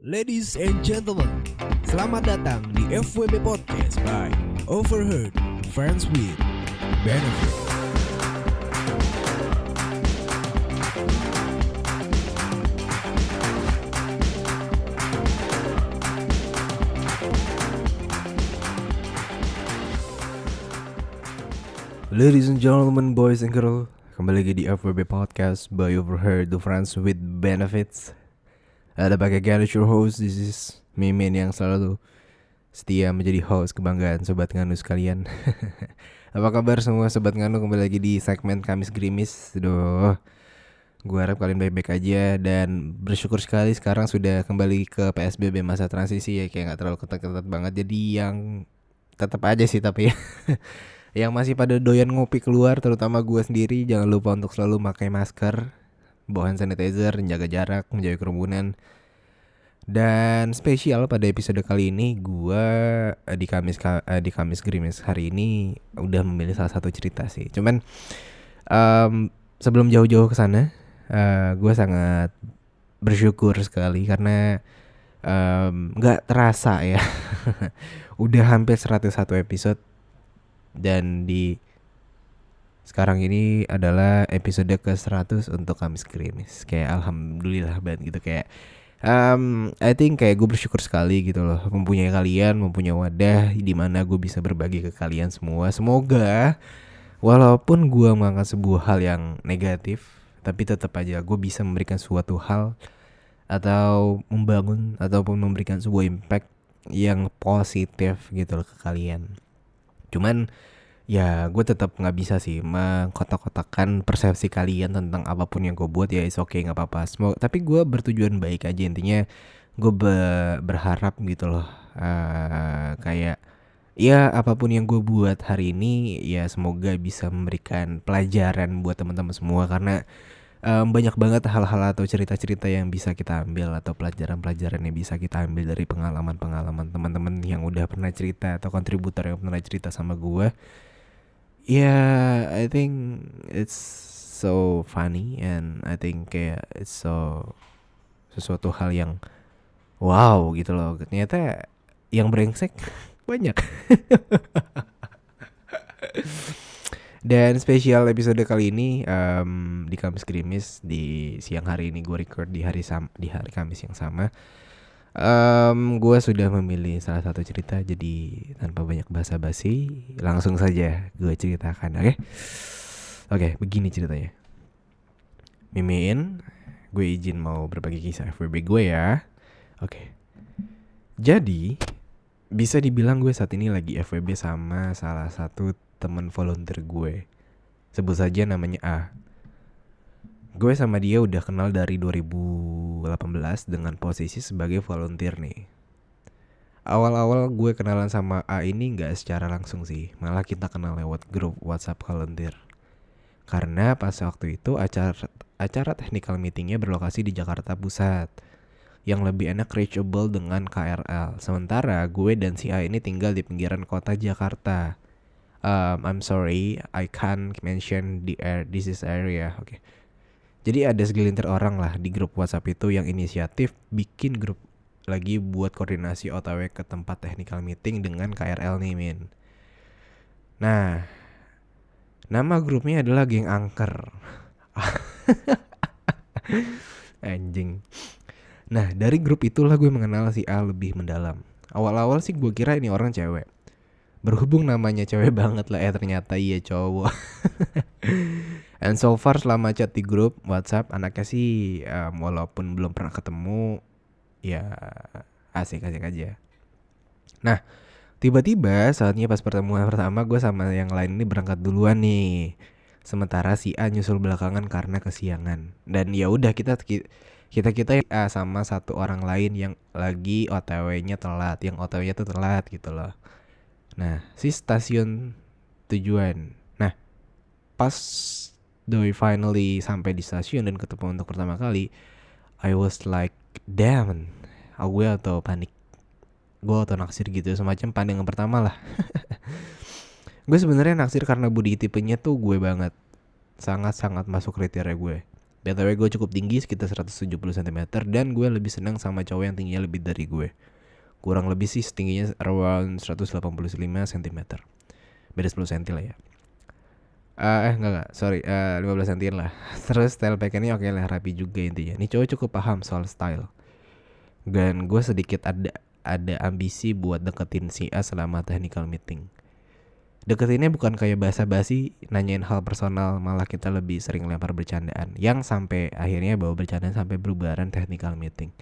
Ladies and gentlemen, selamat datang di FWB Podcast by Overheard Friends with Benefit. Ladies and gentlemen, boys and girls, kembali lagi di FWB Podcast by Overheard Friends with Benefits. Ada pakai Garage your host. This is Mimin yang selalu setia menjadi host kebanggaan Sobat Nganu sekalian. Apa kabar semua Sobat Nganu? Kembali lagi di segmen Kamis Grimis. Gue harap kalian baik-baik aja. Dan bersyukur sekali sekarang sudah kembali ke PSBB masa transisi ya. Kayak gak terlalu ketat-ketat banget. Jadi yang tetap aja sih tapi ya yang masih pada doyan ngopi keluar, terutama gue sendiri, jangan lupa untuk selalu pakai masker, bawa hand sanitizer, jaga jarak, menjauhi kerumunan. Dan spesial pada episode kali ini, gue di Kamis Grimis hari ini udah memilih salah satu cerita sih. Cuman sebelum jauh-jauh ke sana, gue sangat bersyukur sekali karena nggak terasa ya, udah hampir 101 episode. Dan di sekarang ini adalah episode ke-100 untuk Kamis Grimis. Kayak alhamdulillah banget gitu. Kayak I think kayak gue bersyukur sekali gitu loh, mempunyai kalian, mempunyai wadah di mana gue bisa berbagi ke kalian semua. Semoga walaupun gue mengangkat sebuah hal yang negatif, tapi tetap aja gue bisa memberikan suatu hal atau membangun ataupun memberikan sebuah impact yang positif gitu loh ke kalian. Cuman ya gue tetap gak bisa sih mengkotak-kotakan persepsi kalian tentang apapun yang gue buat. Ya it's okay, gak apa-apa. Tapi gue bertujuan baik aja. Intinya gue berharap gitu loh, kayak ya apapun yang gue buat hari ini ya semoga bisa memberikan pelajaran buat teman-teman semua. Karena banyak banget hal-hal atau cerita-cerita yang bisa kita ambil atau pelajaran-pelajaran yang bisa kita ambil dari pengalaman-pengalaman teman-teman yang udah pernah cerita atau kontributor yang pernah cerita sama gue. Yeah, I think it's so funny and I think kayak it's so sesuatu hal yang wow gitu loh. Ternyata yang brengsek banyak. Dan spesial episode kali ini di Kamis Grimis di siang hari ini, gue record di hari Kamis yang sama. Gue sudah memilih salah satu cerita, jadi tanpa banyak basa-basi langsung saja gue ceritakan. Oke, begini ceritanya. Mimin, gue izin mau berbagi kisah FWB gue ya. Oke. Jadi bisa dibilang gue saat ini lagi FWB sama salah satu teman volunteer gue. Sebut saja namanya A. Gue sama dia udah kenal dari 2018 dengan posisi sebagai volunteer nih. Awal-awal gue kenalan sama A ini gak secara langsung sih, malah kita kenal lewat grup WhatsApp volunteer. Karena pas waktu itu acara technical meetingnya berlokasi di Jakarta Pusat, yang lebih enak reachable dengan KRL. Sementara gue dan si A ini tinggal di pinggiran kota Jakarta. I'm sorry, I can't mention this area. Okay. Jadi ada segelintir orang lah di grup WhatsApp itu yang inisiatif bikin grup lagi buat koordinasi OTW ke tempat technical meeting dengan KRL nih Min. Nah, nama grupnya adalah Geng Angker. Anjing. Nah, dari grup itulah gue mengenal si A lebih mendalam. Awal-awal sih gue kira ini orang cewek. Berhubung namanya cewek banget lah, ternyata iya cowok. And so far selama chat di grup WhatsApp, anaknya sih walaupun belum pernah ketemu, ya asik-asik aja. Nah, tiba-tiba saatnya pas pertemuan pertama gue sama yang lain ini berangkat duluan nih. Sementara si A nyusul belakangan karena kesiangan. Dan ya udah kita sama satu orang lain yang lagi OTW-nya telat, yang OTW-nya tuh telat gitu loh. Nah, si stasiun tujuan. Nah, pas doi finally sampai di stasiun dan ketemu untuk pertama kali, I was like, damn, gue auto panik. Gue auto naksir gitu, semacam pandangan pertama lah. Gue sebenarnya naksir karena body tipenya tuh gue banget. Sangat-sangat masuk kriteria gue. BTW gue cukup tinggi sekitar 170 cm dan gue lebih senang sama cowok yang tingginya lebih dari gue. Kurang lebih sih tingginya around 185 cm. Beda 10 cm lah ya. Enggak, sorry, 15 cm lah. Terus style pakaiannya oke lah, rapi juga intinya. Nih cowok cukup paham soal style. Dan gue sedikit ada ambisi buat deketin si A selama technical meeting. Deketinnya bukan kayak basa-basi nanyain hal personal, malah kita lebih sering lempar bercandaan yang sampai akhirnya bawa bercandaan sampai berbubaran technical meeting.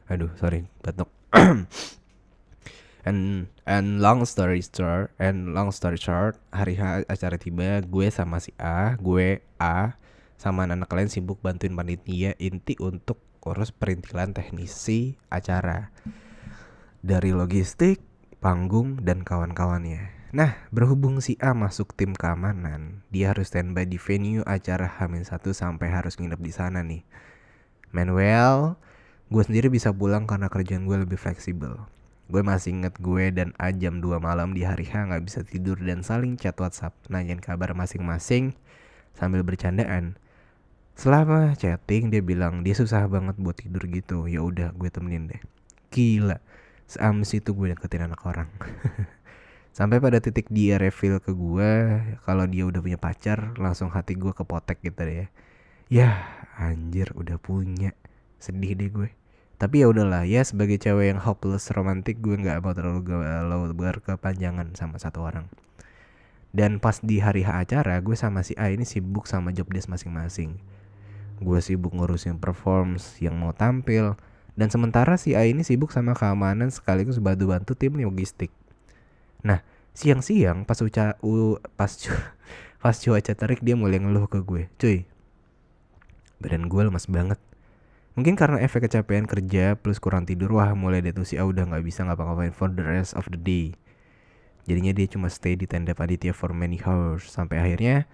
Aduh, sorry, batuk. and long story short, hari acara tiba, gue sama si A, sama anak lain sibuk bantuin panitia inti untuk urus perintilan teknisi acara. Dari logistik, panggung, dan kawan-kawannya. Nah, berhubung si A masuk tim keamanan, dia harus standby di venue acara H-1 sampai harus nginep di sana nih. Manuel, gue sendiri bisa pulang karena kerjaan gue lebih fleksibel. Gue masih inget gue dan A jam 2 malam di hari H gak bisa tidur dan saling chat WhatsApp, nanyain kabar masing-masing sambil bercandaan. Selama chatting dia bilang dia susah banget buat tidur gitu. Ya udah, gue temenin deh. Gila, seamis itu gue deketin anak orang. Sampai pada titik dia reveal ke gue kalau dia udah punya pacar, langsung hati gue kepotek gitu deh. Ya anjir, udah punya. Sedih deh gue. Tapi ya udahlah, ya sebagai cewek yang hopeless romantik, gue nggak mau terlalu galau berkepanjangan sama satu orang. Dan pas di hari H acara, gue sama si A ini sibuk sama job desk masing-masing. Gue sibuk ngurusin performance yang mau tampil, dan sementara si A ini sibuk sama keamanan sekaligus bantu-bantu tim logistik. Nah, siang-siang pas cuaca terik dia mulai ngeluh ke gue. Cuy, badan gue lemas banget. Mungkin karena efek kecapean kerja plus kurang tidur, wah mulai deh tuh si A udah gak bisa ngapa-ngapain for the rest of the day. Jadinya dia cuma stay di tenda panitia for many hours. Sampai akhirnya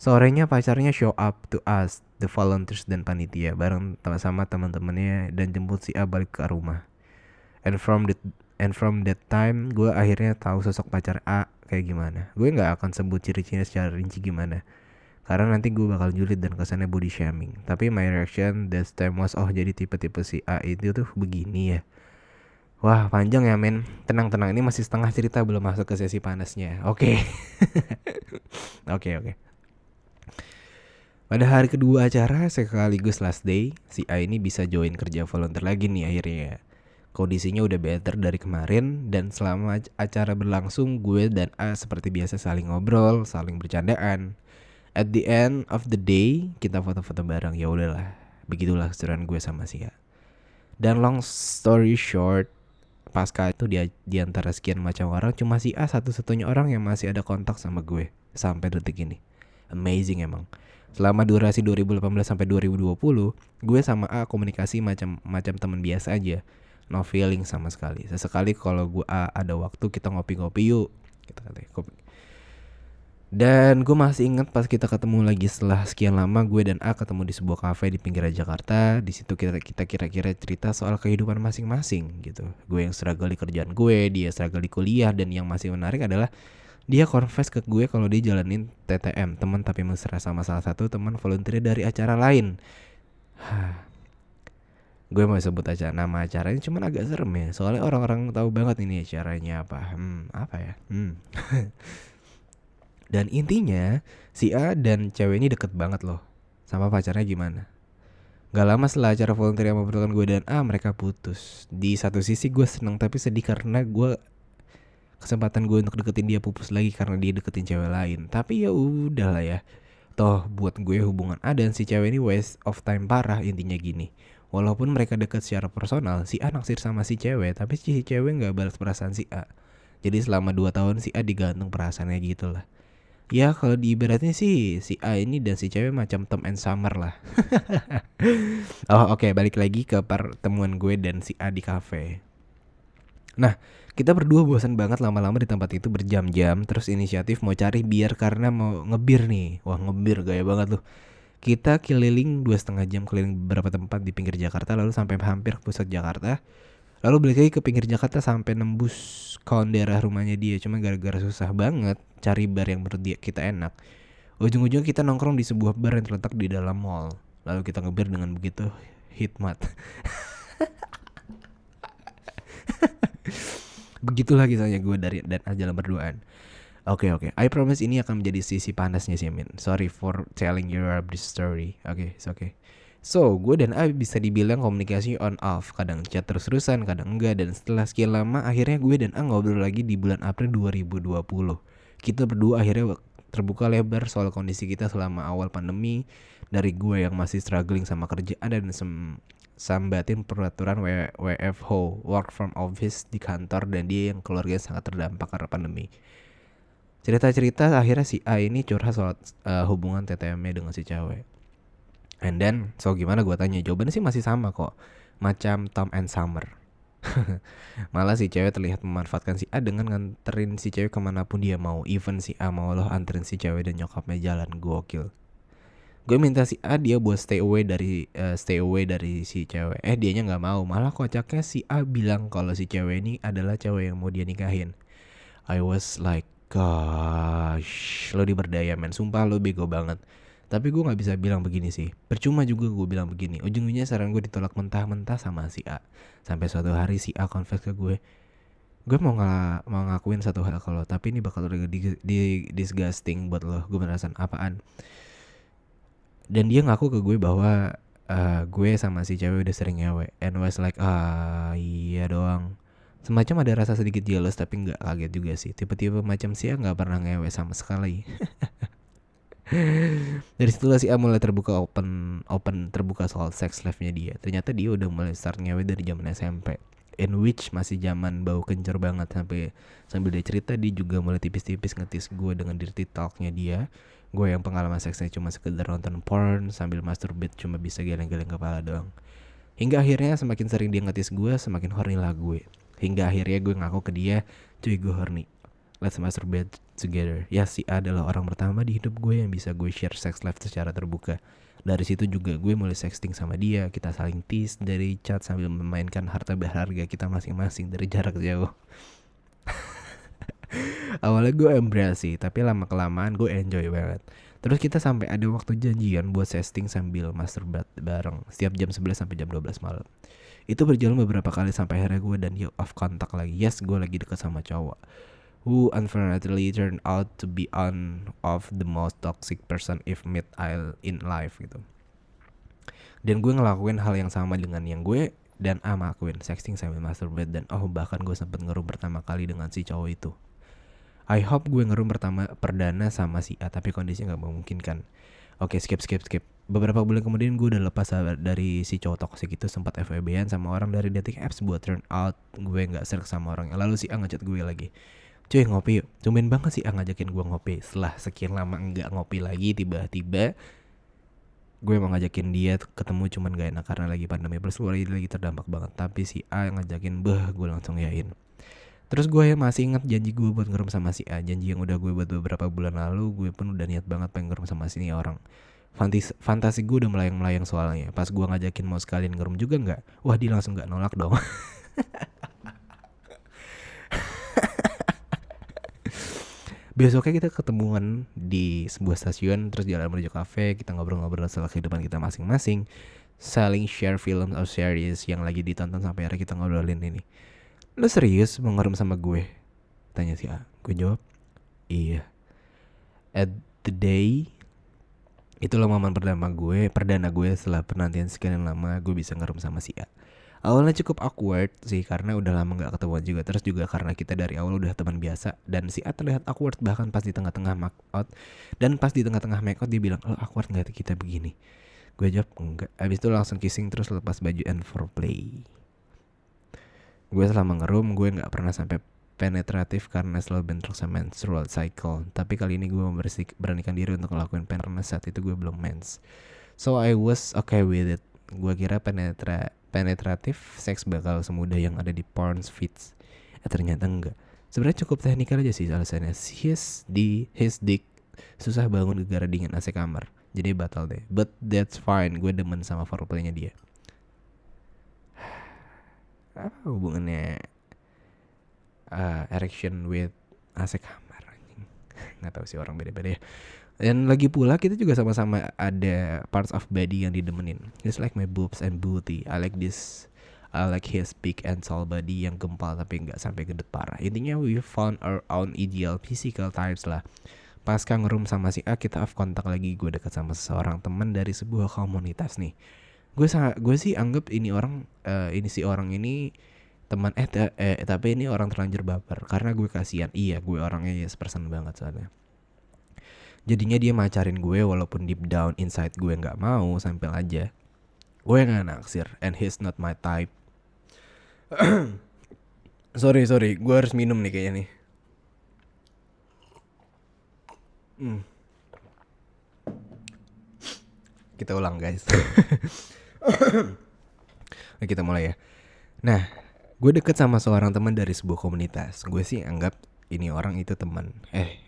sorenya pacarnya show up to us, the volunteers dan panitia, bareng sama teman-temannya dan jemput si A balik ke rumah. And from that time, gue akhirnya tahu sosok pacar A kayak gimana. Gue nggak akan sebut ciri-cirinya secara rinci gimana, karena nanti gue bakal julid dan kesannya body shaming. Tapi my reaction that time was, oh jadi tipe-tipe si A itu tuh begini ya. Wah panjang ya men. Tenang, ini masih setengah cerita, belum masuk ke sesi panasnya. Oke. Oke. Pada hari kedua acara sekaligus last day, si A ini bisa join kerja volunteer lagi nih akhirnya. Kondisinya udah better dari kemarin, dan selama acara berlangsung gue dan A seperti biasa saling ngobrol, saling bercandaan. At the end of the day, kita foto-foto bareng. Ya udahlah, begitulah keseruan gue sama si A. Dan long story short, pasca itu di antara sekian macam orang, cuma si A satu-satunya orang yang masih ada kontak sama gue sampai detik ini. Amazing emang. Selama durasi 2018 sampai 2020, gue sama A komunikasi macam teman biasa aja. No feeling sama sekali. Sesekali kalau gue A ada waktu, kita ngopi-ngopi yuk. Kita kopi. Dan gue masih ingat pas kita ketemu lagi setelah sekian lama, gue dan A ketemu di sebuah kafe di pinggiran Jakarta. Di situ kita kira-kira cerita soal kehidupan masing-masing gitu. Gue yang struggle di kerjaan gue, dia struggle di kuliah, dan yang masih menarik adalah dia confess ke gue kalau dia jalanin TTM, teman tapi mesra sama salah satu teman volunteer dari acara lain. Gue mau sebut aja nama acaranya, cuman agak serem ya, soalnya orang-orang tahu banget ini acaranya apa. Apa ya? Dan intinya si A dan cewek ini deket banget loh. Sama pacarnya gimana? Gak lama setelah acara volunteer yang mempertemukan gue dan A, mereka putus. Di satu sisi gue seneng tapi sedih karena kesempatan gue untuk deketin dia pupus lagi karena dia deketin cewek lain. Tapi ya udahlah ya. Toh buat gue hubungan A dan si cewek ini waste of time parah. Intinya gini, walaupun mereka deket secara personal, si A naksir sama si cewek, tapi si cewek gak balas perasaan si A. Jadi selama 2 tahun si A digantung perasaannya gitu lah. Ya kalau diibaratin sih, si A ini dan si cewek macam Tom and Summer lah. Oke, balik lagi ke pertemuan gue dan si A di kafe. Nah, kita berdua bosan banget lama-lama di tempat itu berjam-jam. Terus inisiatif mau cari bir karena mau ngebir nih. Wah ngebir gaya banget loh. Kita keliling 2,5 jam keliling beberapa tempat di pinggir Jakarta, lalu sampai hampir ke pusat Jakarta. Lalu balik lagi ke pinggir Jakarta sampai nembus kawan daerah rumahnya dia. Cuma gara-gara susah banget cari bar yang menurut dia kita enak, Ujung-ujungnya kita nongkrong di sebuah bar yang terletak di dalam mall. Lalu kita ngebir dengan begitu hikmat. Begitulah kisahnya gue dari dan Jalan Berduaan. Oke. I promise ini akan menjadi sisi panasnya sih, Min. Sorry for telling you this story. It's okay. So, gue dan A bisa dibilang komunikasi on off. Kadang chat terus-terusan, kadang enggak. Dan setelah sekian lama, akhirnya gue dan A ngobrol lagi di bulan April 2020. Kita berdua akhirnya terbuka lebar soal kondisi kita selama awal pandemi. Dari gue yang masih struggling sama kerjaan dan sambatin peraturan WFH, work from office di kantor, dan dia yang keluarganya sangat terdampak karena pandemi. Cerita-cerita akhirnya si A ini curhat soal hubungan TTM-nya dengan si cewek. And then, so gimana gue tanya, jawabannya sih masih sama kok. Macam Tom and Summer. Malah si cewek terlihat memanfaatkan si A dengan nganterin si cewek kemanapun dia mau. Even si A mau loh anterin si cewek dan nyokapnya jalan. Gokil. Gue minta si A dia buat stay away dari si cewek. Dianya gak mau. Malah kocaknya si A bilang kalau si cewek ini adalah cewek yang mau dia nikahin. I was like, gosh, lo diberdaya men. Sumpah lo bego banget. Tapi gue gak bisa bilang begini sih. Percuma juga gue bilang begini. Ujung-ujungnya saran gue ditolak mentah-mentah sama si A. Sampai suatu hari si A confess ke gue mau ngakuin satu hal ke lo, tapi ini bakal disgusting buat lo. Gue merasa apaan. Dan dia ngaku ke gue bahwa gue sama si cewek udah sering ngewe. And was like, iya doang. Semacam ada rasa sedikit jealous, tapi gak kaget juga sih. Tipe-tipe macam si A gak pernah ngewe sama sekali. Dari situlah si A mulai terbuka soal sex life-nya dia. Ternyata dia udah mulai start ngewe dari zaman SMP, in which masih zaman bau kencur banget. Sambil dia cerita, dia juga mulai tipis-tipis ngetis gue dengan dirty talk-nya dia. Gue yang pengalaman seksnya cuma sekedar nonton porn sambil masturbate, cuma bisa geleng-geleng kepala doang. Hingga akhirnya semakin sering dia ngetis gue, semakin horny lah gue. Hingga akhirnya gue ngaku ke dia, cuy gue horny, let's masturbate together. Ya, si A adalah orang pertama di hidup gue yang bisa gue share sex life secara terbuka. Dari situ juga gue mulai sexting sama dia. Kita saling tease dari chat sambil memainkan harta berharga kita masing-masing dari jarak jauh. Awalnya gue embrace sih, tapi lama-kelamaan gue enjoy banget. Terus kita sampai ada waktu janjian buat sexting sambil masturbate bareng setiap jam 11 sampai jam 12 malam. Itu berjalan beberapa kali sampai akhirnya gue dan dia off kontak lagi. Yes, gue lagi deket sama cowok who unfortunately turned out to be one of the most toxic person if met in life gitu. Dan gue ngelakuin hal yang sama dengan yang gue dan A lakuin, sexting sambil masturbate. Dan bahkan gue sempet ngerum pertama kali dengan si cowok itu. I hope gue ngerum perdana sama si A, tapi kondisinya gak memungkinkan. Oke, skip. Beberapa bulan kemudian gue udah lepas dari si cowok toxic itu. Sempat FWB-an sama orang dari dating apps buat turn out gue gak serk sama orang. Lalu si A ngechat gue lagi, cuy ngopi yuk. Tumben banget sih A ngajakin gue ngopi. Setelah sekian lama enggak ngopi lagi, tiba-tiba gue mau ngajakin dia ketemu, cuman gak enak karena lagi pandemi plus gue lagi terdampak banget. Tapi si A yang ngajakin, gue langsung yain. Terus gue masih ingat janji gue buat ngerum sama si A. Janji yang udah gue buat beberapa bulan lalu. Gue pun udah niat banget pengen ngerum sama sini orang. Fantasi gue udah melayang-melayang soalnya. Pas gue ngajakin mau sekalian ngerum juga gak, wah dia langsung gak nolak dong. Besoknya kita ketemuan di sebuah stasiun, terus jalan menuju kafe. Kita ngobrol-ngobrol soal kehidupan kita masing-masing, saling share film atau series yang lagi ditonton. Sampai akhirnya kita ngobrolin ini, lo serius mau ngerum sama gue? Tanya si A. Gue jawab, iya. At the day, itulah momen perdana gue setelah penantian sekian lama gue bisa ngerum sama si A. Awalnya cukup awkward sih karena udah lama gak ketemuan juga. Terus juga karena kita dari awal udah teman biasa. Dan si A terlihat awkward bahkan pas di tengah-tengah make out. Dan pas di tengah-tengah make out dia bilang, lo awkward gak kita begini? Gue jawab enggak. Abis itu langsung kissing terus lepas baju and foreplay. Gue selama ngerum gue gak pernah sampai penetratif karena selalu bentrok sama menstrual cycle. Tapi kali ini gue beranikan diri untuk ngelakuin pen karena saat itu gue belum mens. So I was okay with it. Gue kira penetratif seks bakal semudah yang ada di porn feeds. Ternyata enggak. Sebenarnya cukup teknikal aja sih alasannya. His dick susah bangun gara-gara dingin AC kamar. Jadi batal deh. But that's fine. Gue demen sama foreplaynya dia. Apa hubungannya erection with AC kamar? Nggak tahu sih, orang beda-beda ya. Dan lagi pula kita juga sama-sama ada parts of body yang didemenin. He's like my boobs and booty. I like his big and tall body yang gempal tapi nggak sampai gendut parah. Intinya we found our own ideal physical types lah. Pasca ngerum sama si A, kita off kontak lagi. Gue dekat sama seseorang teman dari sebuah komunitas nih. Gue sih anggap ini orang si orang ini teman tapi ini orang terlanjur baper karena gue kasihan. Iya, gue orangnya yes person banget soalnya. Jadinya dia macarin gue walaupun deep down inside gue nggak mau, sampel aja. Gue nggak naksir and he's not my type. sorry, gue harus minum nih kayaknya nih. Kita ulang guys. Kita mulai ya. Nah, gue deket sama seorang teman dari sebuah komunitas. Gue sih anggap ini orang itu teman.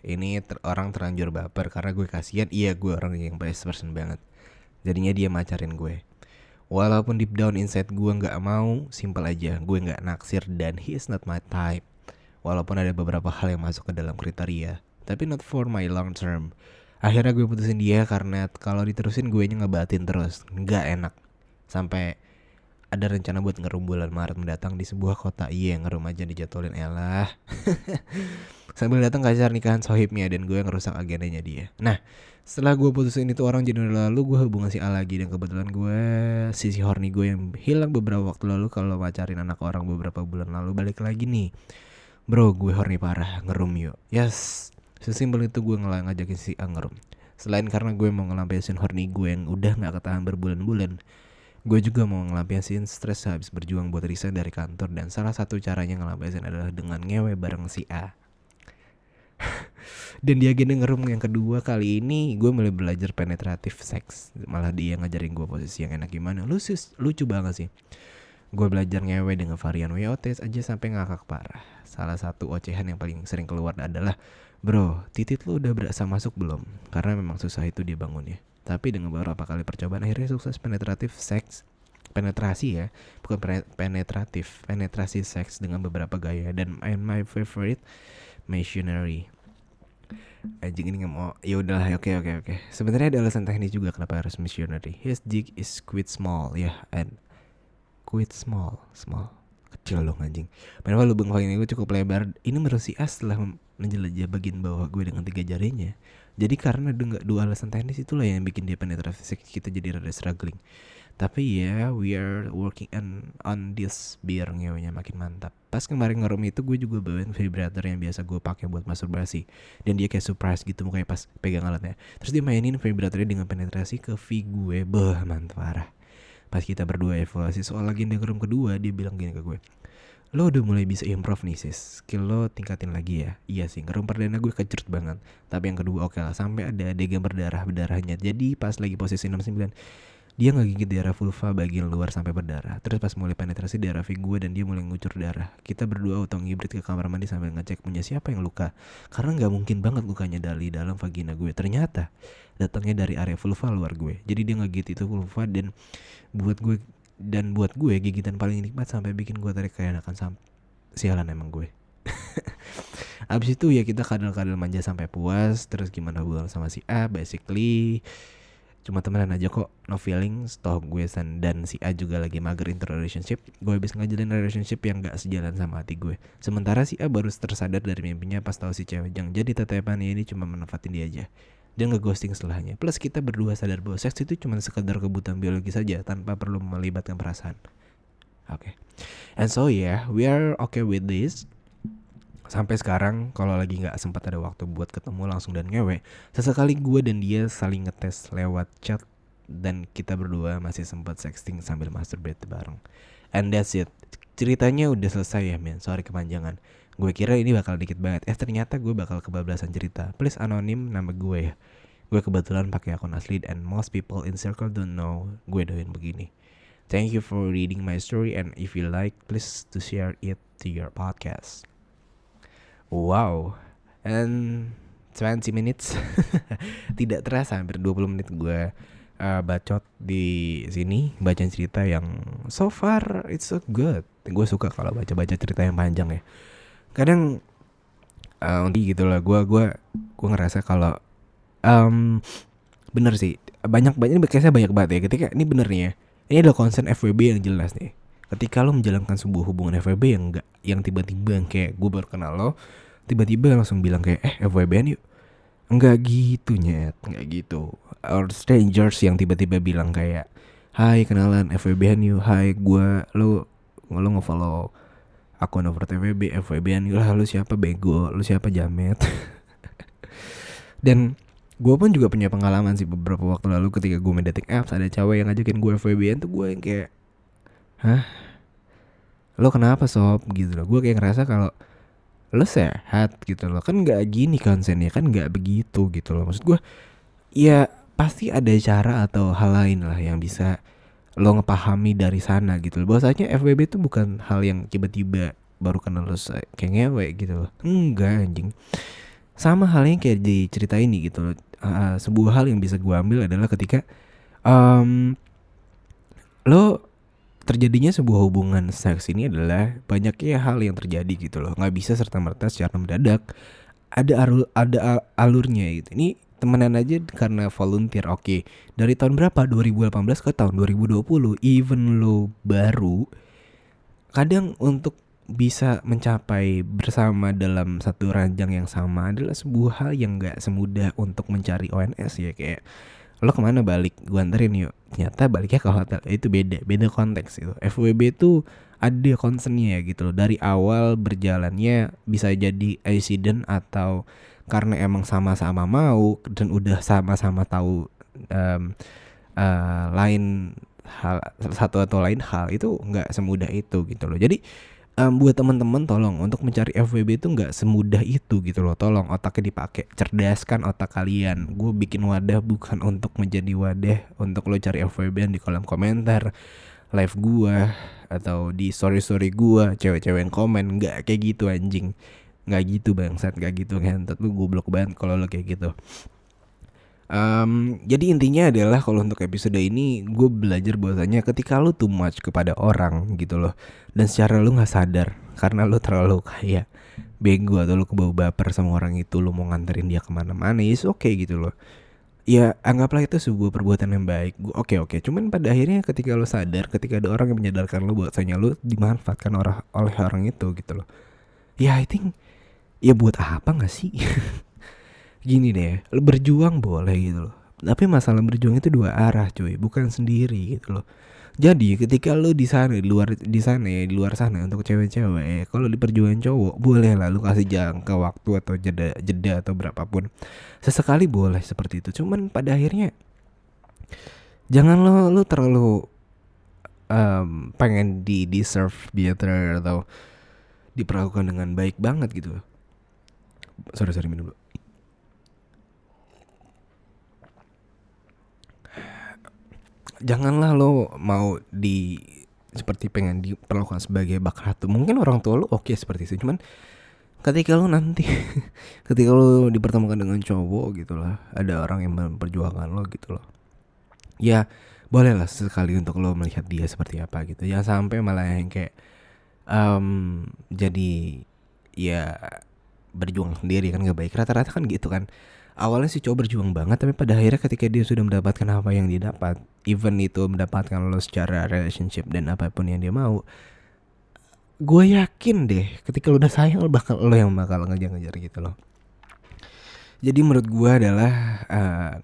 Ini orang terlanjur baper karena gue kasihan. Iya, gue orang yang best person banget. Jadinya dia macarin gue. Walaupun deep down inside gue gak mau, simple aja, gue gak naksir dan he is not my type. Walaupun ada beberapa hal yang masuk ke dalam kriteria, tapi not for my long term. Akhirnya gue putusin dia karena kalau diterusin gue ngebatin terus, gak enak. Sampai ada rencana buat ngerum bulan Maret mendatang di sebuah kota. Iya, ngerum aja dijadwalin elah. Sambil datang ke acara nikahan sohibnya dan gue ngerusak agendanya dia. Nah, setelah gue putusin itu orang Januari lalu, gue hubungan si A lagi. Dan kebetulan gue sisi horny gue yang hilang beberapa waktu lalu kalau pacarin anak orang beberapa bulan lalu balik lagi nih. Bro, gue horny parah, ngerum yuk. Yes, sesimpel itu gue ngajakin si A ngerum. Selain karena gue mau ngelampiasin horny gue yang udah gak ketahan berbulan-bulan, gue juga mau ngelampiasin stres habis berjuang buat resign dari kantor. Dan salah satu caranya ngelampiasin adalah dengan ngewe bareng si A. Dan di agenda ngerum yang kedua kali ini gue mulai belajar penetratif seks. Malah dia ngajarin gue posisi yang enak gimana. Lucu banget sih. Gue belajar ngewe dengan varian WOT aja sampai ngakak parah. Salah satu ocehan yang paling sering keluar adalah, bro, titit lu udah berasa masuk belum? Karena memang susah itu dia bangunnya. Tapi dengan beberapa kali percobaan akhirnya sukses penetratif seks. Penetrasi ya, bukan penetratif. Penetrasi seks dengan beberapa gaya. Dan my favorite, missionary. Anjing ini nggak mau. Ya udahlah, oke. Sebenarnya ada alasan teknis juga kenapa harus missionary. His dick is quite small, and quite small, kecil dong anjing. Padahal lubang vagina gue cukup lebar. Ini menurut si A setelah menjelajah bagian bawah gue dengan 3 jarinya. Jadi karena dua alasan teknis itulah yang bikin dia penetrasi kita jadi rada struggling. Tapi ya, we are working on this biar ngewenya makin mantap. Pas kemarin ngerum itu gue juga bawain vibrator yang biasa gue pakai buat masturbasi. Dan dia kayak surprise gitu mukanya pas pegang alatnya. Terus dia mainin vibratornya dengan penetrasi ke V gue. Mantap parah. Pas kita berdua evaluasi soal agenda ngerum kedua, dia bilang gini ke gue, lo udah mulai bisa improve nih sis, skill lo tingkatin lagi ya. Iya sih, ngerum perdana gue kecert banget. Tapi yang kedua oke lah, sampai ada adegan berdarahnya. Jadi pas lagi posisi 69, dia ngegigit daerah vulva bagian luar sampai berdarah. Terus pas mulai penetrasi daerah V gue dan dia mulai ngucur darah. Kita berdua auto ngibrit ke kamar mandi sambil ngecek punya siapa yang luka. Karena gak mungkin banget lukanya dari dalam vagina gue. Ternyata datangnya dari area vulva luar gue. Jadi dia ngegigit itu vulva dan buat gue gigitan paling nikmat sampai bikin gue tarik keenakan sialan emang gue. Abis itu ya kita kadal-kadal manja sampai puas. Terus gimana hubungan sama si A, basically cuma temenan aja kok, no feelings. Toh gue dan si A juga lagi mager into relationship. Gue habis ngajalin relationship yang gak sejalan sama hati gue. Sementara si A baru tersadar dari mimpinya pas tahu si cewek yang jadi tetepan ini cuma manfaatin dia aja. Dia ngeghosting setelahnya. Plus kita berdua sadar bahwa seks itu cuma sekedar kebutuhan biologi saja tanpa perlu melibatkan perasaan. Oke. And so yeah, we are okay with this. Sampai sekarang kalau lagi gak sempat ada waktu buat ketemu langsung dan ngewe, sesekali gue dan dia saling ngetes lewat chat. Dan kita berdua masih sempat sexting sambil masturbate bareng. And that's it. Ceritanya udah selesai ya men, sorry kepanjangan. Gue kira ini bakal dikit banget, ternyata gue bakal kebablasan cerita. Please anonim nama gue ya. Gue kebetulan pakai akun asli and most people in circle don't know gue doain begini. Thank you for reading my story and if you like, please to share it to your podcast. Wow, and 20 minutes. Tidak terasa hampir 20 menit gue bacot di sini, baca cerita yang so far it's so good. Gue suka kalau baca cerita yang panjang ya. Kadang gitu lah, gue ngerasa kalau Em, Bener sih, banyak biasanya banyak banget ya ketika ini benernya. Ini adalah konsen FWB yang jelas nih. Ketika lo menjalankan sebuah hubungan FWB yang enggak, yang tiba-tiba yang kayak gue baru kenal lo, tiba-tiba langsung bilang kayak FWB-an yuk. Enggak gitu nyet, enggak gitu. Or strangers yang tiba-tiba bilang kayak, hai kenalan FWB-an yuk, hai gue, lo nge-follow akun over TVB, FWB-an yuk lah, lu siapa bego, lu siapa jamet. Dan gue pun juga punya pengalaman sih beberapa waktu lalu ketika gue main dating apps, ada cewek yang ngajakin gue FWB-an tuh gue yang kayak, hah, lo kenapa sob gitu loh. Gue kayak ngerasa kalau lo sehat gitu loh, kan nggak gini konsennya, kan nggak begitu gitu loh. Maksud gue ya pasti ada cara atau hal lain lah yang bisa lo ngepahami dari sana gitu loh. Bahwasanya FWB itu bukan hal yang tiba-tiba baru kenal lo kayak ngewe gitu loh. Enggak anjing. Sama halnya kayak di cerita ini gitu loh. Sebuah hal yang bisa gue ambil adalah ketika lo terjadinya sebuah hubungan seks ini adalah banyaknya hal yang terjadi gitu loh. Nggak bisa serta-merta secara mendadak. Ada alurnya gitu. Ini temenan aja karena volunteer, oke. Dari tahun berapa? 2018 ke tahun 2020. Even lo baru, kadang untuk bisa mencapai bersama dalam satu ranjang yang sama adalah sebuah hal yang gak semudah untuk mencari ONS ya. Kayak lo kemana balik, gue anterin yuk, ternyata baliknya ke hotel. Itu beda konteks itu. FWB itu ada concernnya ya gitu loh. Dari awal berjalannya bisa jadi accident atau karena emang sama-sama mau dan udah sama-sama tahu lain hal, satu atau lain hal, itu nggak semudah itu gitu loh. Jadi buat teman-teman tolong untuk mencari FWB itu nggak semudah itu gitu loh. Tolong otaknya dipakai, cerdaskan otak kalian. Gue bikin wadah bukan untuk menjadi wadah untuk lo cari FWB di kolom komentar live gue atau di story gue, cewek-cewek yang komen. Nggak kayak gitu anjing, nggak gitu bangsat, nggak gitu ngentot. Lu goblok banget kalau lo kayak gitu. Jadi intinya adalah kalau untuk episode ini gue belajar bahwasanya ketika lu too much kepada orang gitu loh, dan secara lu nggak sadar karena lu terlalu kayak bego atau lu kebawa baper sama orang itu, lu mau nganterin dia kemana-mana, is oke gitu loh. Ya anggaplah itu sebuah perbuatan yang baik. Oke. Cuman pada akhirnya ketika lu sadar, ketika ada orang yang menyadarkan lu bahwasanya lu dimanfaatkan oleh orang itu gitu loh. Ya I think ya buat apa nggak sih? Gini deh, lu berjuang boleh gitu loh. Tapi masalah berjuang itu dua arah cuy, bukan sendiri gitu loh. Jadi ketika lu di sana, di luar sana untuk cewek-cewek, kalau di perjuangan cowok boleh lah lu kasih jangka waktu atau jeda atau berapapun. Sesekali boleh seperti itu. Cuman pada akhirnya jangan lu terlalu pengen di deserve better atau diperlakukan dengan baik banget gitu. Sorry minum dulu. Janganlah lo mau seperti pengen diperlakukan sebagai bak ratu. Mungkin orang tua lo oke seperti itu, cuman ketika lo nanti ketika lo dipertemukan dengan cowok gitu lah, ada orang yang memperjuangkan lo gitu loh, ya bolehlah sekali untuk lo melihat dia seperti apa gitu. Jangan sampai malah yang kayak jadi ya berjuang sendiri, kan gak baik. Rata-rata kan gitu kan. Awalnya si cowok berjuang banget, tapi pada akhirnya ketika dia sudah mendapatkan apa yang dia dapat, even itu mendapatkan lo secara relationship dan apapun yang dia mau, gue yakin deh ketika lo udah sayang lo yang bakal ngejar-ngejar gitu loh. Jadi menurut gue adalah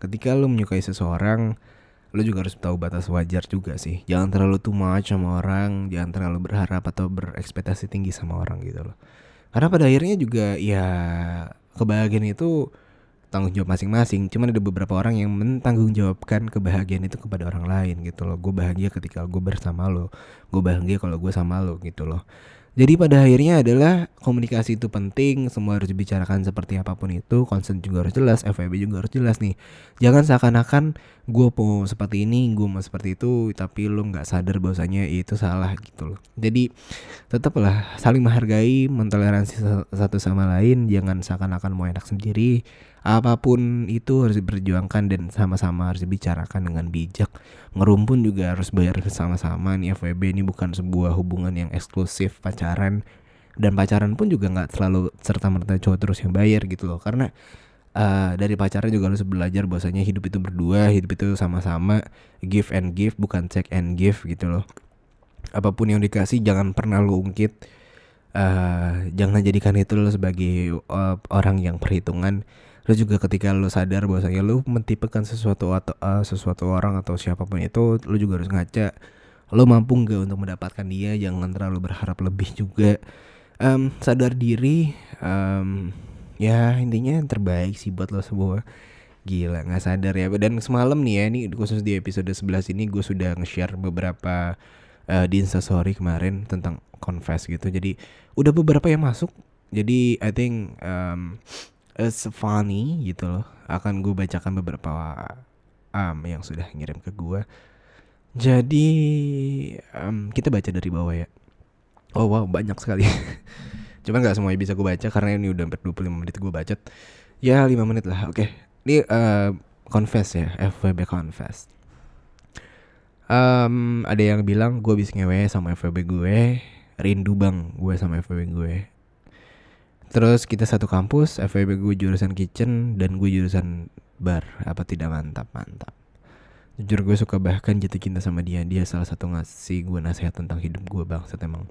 ketika lo menyukai seseorang, lo juga harus tahu batas wajar juga sih. Jangan terlalu too much sama orang, jangan terlalu berharap atau berekspektasi tinggi sama orang gitu loh. Karena pada akhirnya juga ya kebahagiaan itu tanggung jawab masing-masing. Cuman ada beberapa orang yang mentanggungjawabkan kebahagiaan itu kepada orang lain gitu loh. Gue bahagia ketika gue bersama lo, gue bahagia kalau gue sama lo gitu loh. Jadi pada akhirnya adalah komunikasi itu penting. Semua harus dibicarakan seperti apapun itu. Consent juga harus jelas, FWB juga harus jelas nih. Jangan seakan-akan gue mau seperti ini, gue mau seperti itu, tapi lo gak sadar bahwasanya itu salah gitu loh. Jadi tetaplah saling menghargai, mentoleransi satu sama lain. Jangan seakan-akan mau enak sendiri. Apapun itu harus diperjuangkan dan sama-sama harus dibicarakan dengan bijak. Ngerumpun juga harus bayar sama-sama nih. FWB ini bukan sebuah hubungan yang eksklusif pacaran. Dan pacaran pun juga gak selalu serta-merta cowok terus yang bayar gitu loh. Karena dari pacarnya juga harus belajar bahwasanya hidup itu berdua, hidup itu sama-sama, give and give bukan take and give gitu loh. Apapun yang dikasih jangan pernah lu ungkit. Jangan jadikan itu lo sebagai orang yang perhitungan. Terus juga ketika lo sadar bahwasanya lo mentipekan sesuatu atau sesuatu orang atau siapapun itu, lo juga harus ngaca lo mampu nggak untuk mendapatkan dia. Jangan terlalu berharap lebih juga. Sadar diri. Ya intinya yang terbaik sih buat lo semua. Gila nggak sadar ya. Dan semalam nih ya, ini khusus di episode 11 ini gue sudah nge-share beberapa di Instastory kemarin tentang confess gitu. Jadi udah beberapa yang masuk. Jadi I think it's funny gitu loh. Akan gue bacakan beberapa yang sudah ngirim ke gue. Jadi kita baca dari bawah ya. Oh wow banyak sekali. Cuman gak semuanya bisa gue baca karena ini udah 25 menit gue bacot. Ya 5 menit lah. Oke. Ini confess ya, FWB confess. Ada yang bilang gue habis ngewe sama FWB gue. Rindu bang gue sama FWB gue. Terus kita satu kampus, FWB gue jurusan kitchen dan gue jurusan bar. Apa tidak mantap? Mantap. Jujur gue suka bahkan jatuh cinta sama dia. Dia salah satu ngasih gue nasihat tentang hidup gue bangsat emang.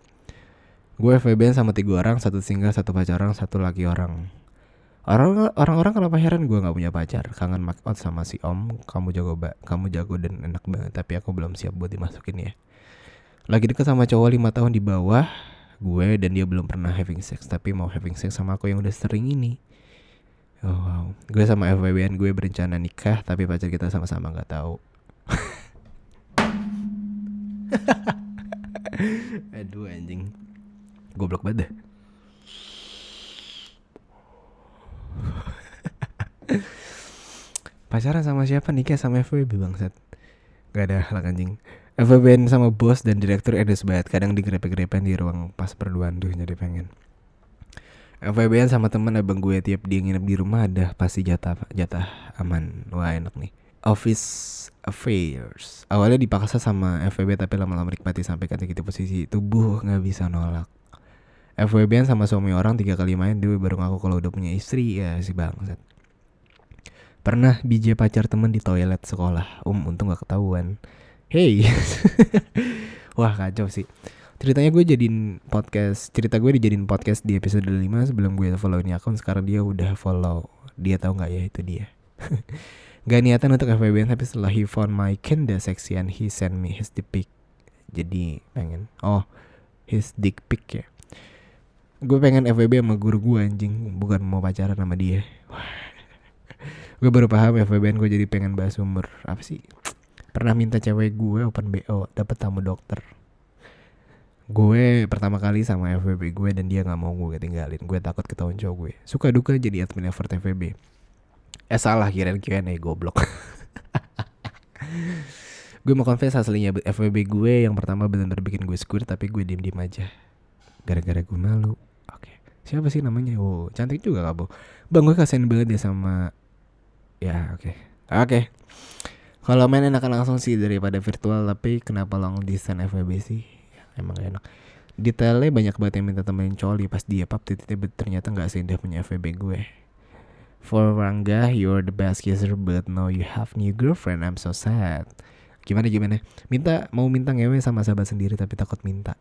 Gue FWB sama 3 orang, 1 single, 1 pacaran, 1 laki orang. Orang-orang kenapa heran gue nggak punya pacar? Kangen make out sama si om. Kamu jago dan enak banget. Tapi aku belum siap buat dimasukin ya. Lagi deket sama cowok 5 tahun di bawah gue dan dia belum pernah having sex. Tapi mau having sex sama aku yang udah sering ini. Oh wow. Gue sama FWB-an gue berencana nikah. Tapi pacar kita sama-sama gak tahu. Aduh anjing. Goblok banget dah. Pacaran sama siapa, nikah sama FWB bangsat. Gak ada hal anjing. FWB sama bos dan direktur edes banget. Kadang digrepe-grepen di ruang pas berduaan. Duh jadi pengen. FWB sama temen abang gue tiap dia nginep di rumah ada pasti jatah aman. Wah enak nih. Office affairs. Awalnya dipaksa sama FWB tapi lama-lama nikmati sampai ketika posisi tubuh gak bisa nolak. FWB sama suami orang 3 kali main. Dia baru ngaku kalau udah punya istri. Ya si bangsat. Pernah BJ pacar temen di toilet sekolah. Untung gak ketahuan. Hey. Wah kacau sih. Cerita gue dijadiin podcast di episode 5. Sebelum gue follow ini akun. Sekarang dia udah follow. Dia tahu gak ya itu dia. Gak niatan untuk FWB. Tapi setelah he found my kinda sexy and he sent me his dick pic. Jadi pengen. Oh his dick pic ya. Gue pengen FWB sama guru gue anjing. Bukan mau pacaran sama dia. Gue baru paham FWB gue jadi pengen bahas umur. Apa sih? Pernah minta cewek gue open BO dapet tamu dokter. Gue pertama kali sama FWB gue dan dia gak mau gue ketinggalin. Gue takut ketahuan cowok gue. Suka duka jadi admin effort FWB. Salah kirain Q&A goblok. Gue mau confess aslinya FWB gue yang pertama benar-benar bikin gue square. Tapi gue diem-diem aja gara-gara gue malu. Oke. Siapa sih namanya? Oh cantik juga kamu. Bang gue kasian banget dia sama. Ya oke. Kalau main enakan langsung sih daripada virtual. Tapi kenapa long distance FWB sih? Ya, emang gak enak. Detailnya banyak banget yang minta temenin coli. Pas dia pap titik-titik ternyata gak seindah punya FWB gue. For Rangga you're the best kisser. But now you have new girlfriend. I'm so sad. Gimana? Mau minta ngewe sama sahabat sendiri tapi takut minta.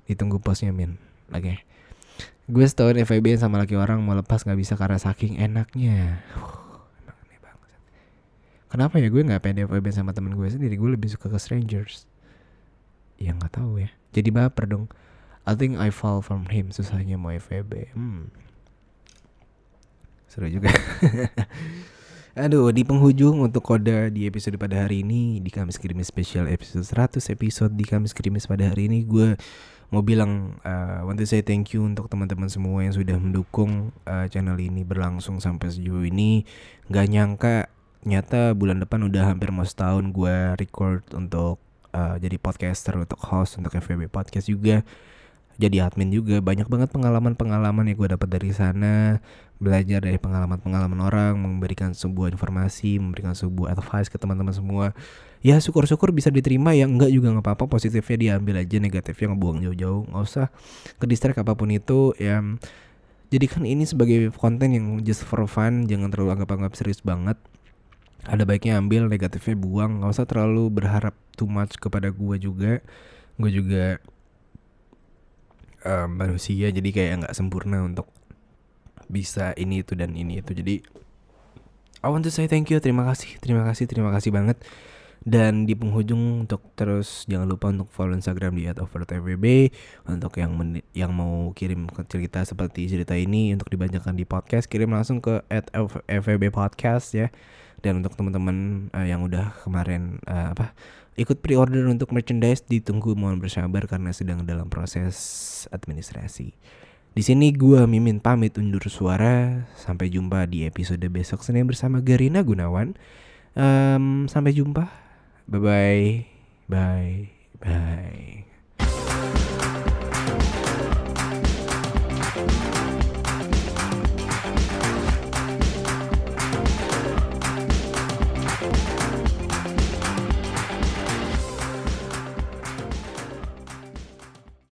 Ditunggu postnya min. Oke. Gue setahun FWB sama laki orang mau lepas gak bisa karena saking enaknya. Emang aneh banget. Kenapa ya gue gak pede FWB sama temen gue sendiri. Gue lebih suka ke strangers. Ya gak tahu ya. Jadi baper dong. I think I fall from him. Susahnya mau FWB. Seru juga. Aduh, di penghujung untuk kode di episode pada hari ini, di Kamis Krimis Special episode 100 episode di Kamis Krimis pada hari ini, gue mau bilang want to say thank you untuk teman-teman semua yang sudah mendukung channel ini berlangsung sampai sejauh ini. Gak nyangka ternyata bulan depan udah hampir mau setahun gue record untuk jadi podcaster, untuk host, untuk FWB Podcast juga. Jadi admin juga. Banyak banget pengalaman-pengalaman yang gue dapat dari sana. Belajar dari pengalaman-pengalaman orang, memberikan sebuah informasi, memberikan sebuah advice ke teman-teman semua. Ya syukur-syukur bisa diterima, ya enggak juga gak apa-apa. Positifnya diambil aja, negatifnya ngebuang jauh-jauh. Gak usah ke distract apapun itu. Ya jadikan ini sebagai konten yang just for fun, jangan terlalu anggap serius banget. Ada baiknya ambil, negatifnya buang, nggak usah terlalu berharap too much kepada gue juga. Gue juga manusia, jadi kayak nggak sempurna untuk bisa ini itu dan ini itu. Jadi I want to say thank you, terima kasih banget. Dan di penghujung, untuk terus jangan lupa untuk follow Instagram di @overtfbb. Untuk yang mau kirim cerita seperti cerita ini untuk dibacakan di podcast, kirim langsung ke @fbb podcast ya. Dan untuk teman-teman yang udah kemarin ikut pre-order untuk merchandise, ditunggu, mohon bersabar karena sedang dalam proses administrasi. Di sini gue Mimin pamit undur suara. Sampai jumpa di episode besok Senin bersama Garina Gunawan. Sampai jumpa. Bye bye.